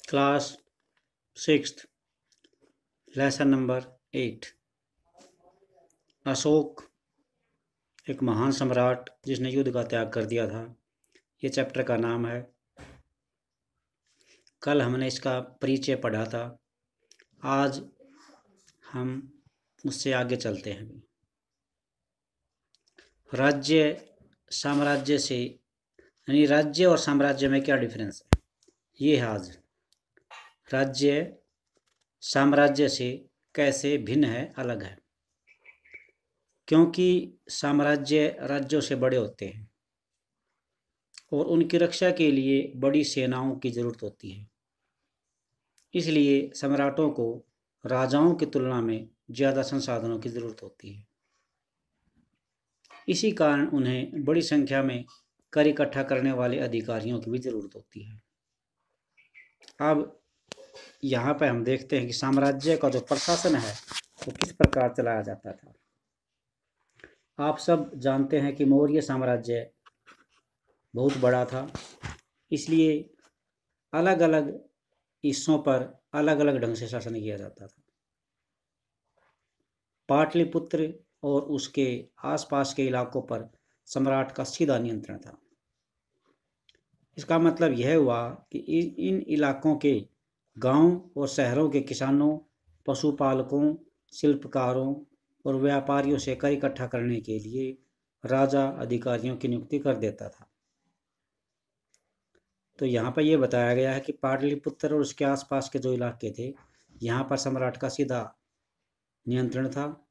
Class 6th lesson number 8। Ashok एक महान सम्राट जिसने युद्ध का त्याग कर दिया था। ये चैप्टर का नाम है। कल हमने इसका परिचय पढ़ा था। आज हम उससे आगे चलते हैं। राज्य साम्राज्य से यानी राज्य और साम्राज्य में क्या डिफरेंस है, ये है आज। राज्य साम्राज्य से कैसे भिन्न है, अलग है, क्योंकि साम्राज्य राज्यों से बड़े होते हैं और उनकी रक्षा के लिए बड़ी सेनाओं की ज़रूरत होती है। इसलिए सम्राटों को राजाओं की तुलना में ज़्यादा संसाधनों की ज़रूरत होती है। इसी कारण उन्हें बड़ी संख्या में कर इकट्ठा करने वाले अधिकारियों की भी ज़रूरत होती है। अब यहाँ पर हम देखते हैं कि साम्राज्य का जो प्रशासन है वो किस प्रकार चलाया जाता था। आप सब जानते हैं कि मौर्य साम्राज्य बहुत बड़ा था, इसलिए अलग अलग हिस्सों पर अलग अलग ढंग से शासन किया जाता था। पाटलिपुत्र और उसके आसपास के इलाकों पर सम्राट का सीधा नियंत्रण था। इसका मतलब यह हुआ कि इन इलाकों के गांव और शहरों के किसानों, पशुपालकों, शिल्पकारों और व्यापारियों से कर इकट्ठा करने के लिए राजा अधिकारियों की नियुक्ति कर देता था। तो यहाँ पर यह बताया गया है कि पाटलिपुत्र और उसके आसपास के जो इलाके थे, यहाँ पर सम्राट का सीधा नियंत्रण था।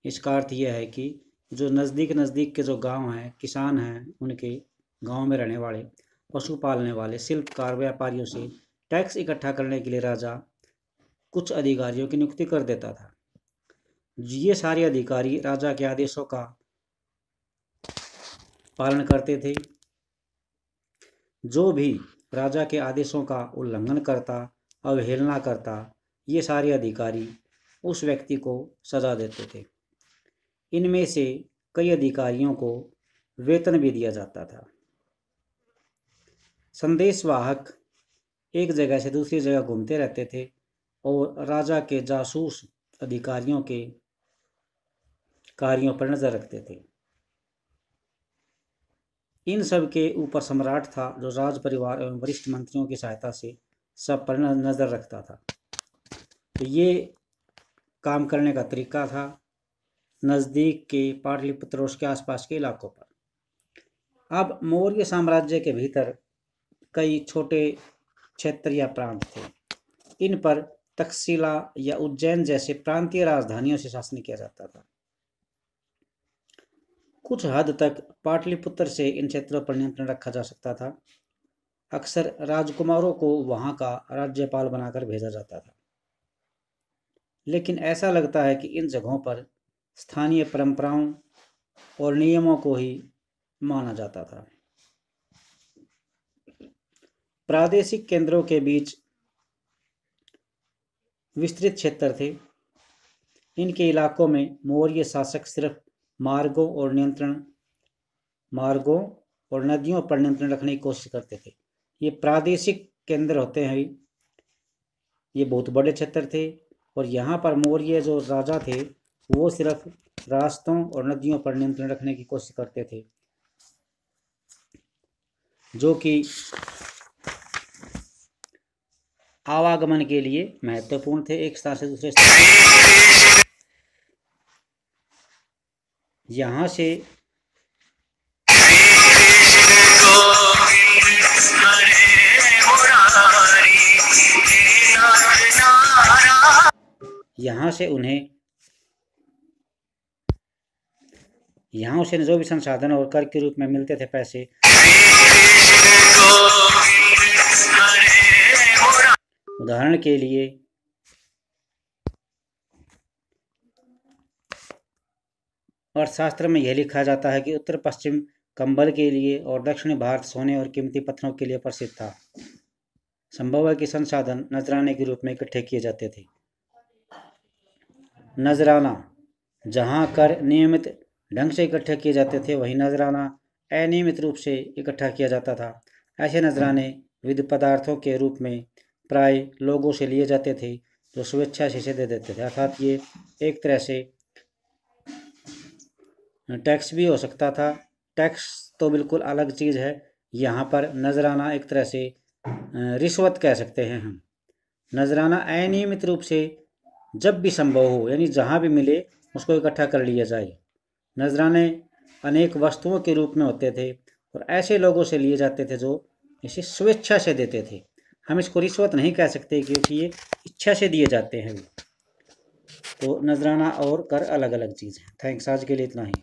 इसका अर्थ यह है कि जो नज़दीक के जो गांव हैं, किसान हैं, उनके गांव में रहने वाले, पशु पालने वाले, शिल्पकार, व्यापारियों से टैक्स इकट्ठा करने के लिए राजा कुछ अधिकारियों की नियुक्ति कर देता था। ये सारे अधिकारी राजा के आदेशों का पालन करते थे। जो भी राजा के आदेशों का उल्लंघन करता, अवहेलना करता, ये सारे अधिकारी उस व्यक्ति को सजा देते थे। इनमें से कई अधिकारियों को वेतन भी दिया जाता था। संदेशवाहक एक जगह से दूसरी जगह घूमते रहते थे और राजा के जासूस अधिकारियों के कार्यों पर नजर रखते थे। इन सब के ऊपर सम्राट था, जो राज परिवार एवं वरिष्ठ मंत्रियों की सहायता से सब पर नजर रखता था। तो ये काम करने का तरीका था नज़दीक के पाटलिपुत्र और उसके आसपास के इलाकों पर। अब मौर्य साम्राज्य के भीतर कई छोटे क्षेत्र या प्रांत थे। इन पर तक्षशिला या उज्जैन जैसे प्रांतीय राजधानियों से शासन किया जाता था। कुछ हद तक पाटलिपुत्र से इन क्षेत्रों पर नियंत्रण रखा जा सकता था। अक्सर राजकुमारों को वहां का राज्यपाल बनाकर भेजा जाता था, लेकिन ऐसा लगता है कि इन जगहों पर स्थानीय परंपराओं और नियमों को ही माना जाता था। प्रादेशिक केंद्रों के बीच विस्तृत क्षेत्र थे। इनके इलाकों में मौर्य शासक सिर्फ मार्गों और नदियों पर नियंत्रण रखने की कोशिश करते थे। ये प्रादेशिक केंद्र होते हैं, ये बहुत बड़े क्षेत्र थे और यहाँ पर मौर्य जो राजा थे वो सिर्फ रास्तों और नदियों पर नियंत्रण रखने की कोशिश करते थे, जो कि आवागमन के लिए महत्वपूर्ण थे एक स्थान से दूसरे स्थान। यहाँ से उसे जो भी संसाधन और कर के रूप में मिलते थे पैसे, उदाहरण के लिए अर्थशास्त्र में यह लिखा जाता है कि उत्तर पश्चिम कंबल के लिए और दक्षिणी भारत सोने और कीमती पत्थरों के लिए प्रसिद्ध था। संभव है कि संसाधन नजराने के रूप में इकट्ठे किए जाते थे। नजराना, जहाँ कर नियमित ढंग से इकट्ठे किए जाते थे, वहीं नजराना अनियमित रूप से इकट्ठा किया जाता था। ऐसे नजराने विविध पदार्थों के रूप में प्राय लोगों से लिए जाते थे जो स्वेच्छा से इसे दे देते थे। अर्थात ये एक तरह से टैक्स भी हो सकता था। टैक्स तो बिल्कुल अलग चीज़ है। यहाँ पर नजराना एक तरह से रिश्वत कह सकते हैं हम। नजराना अनियमित रूप से जब भी संभव हो, यानी जहाँ भी मिले उसको इकट्ठा कर लिया जाए। नजराने अनेक वस्तुओं के रूप में होते थे और ऐसे लोगों से लिए जाते थे जो इसे स्वेच्छा से देते थे। हम इसको रिश्वत नहीं कह सकते क्योंकि ये इच्छा से दिए जाते हैं। तो नजराना और कर अलग अलग चीज़ है। थैंक्स, आज के लिए इतना ही।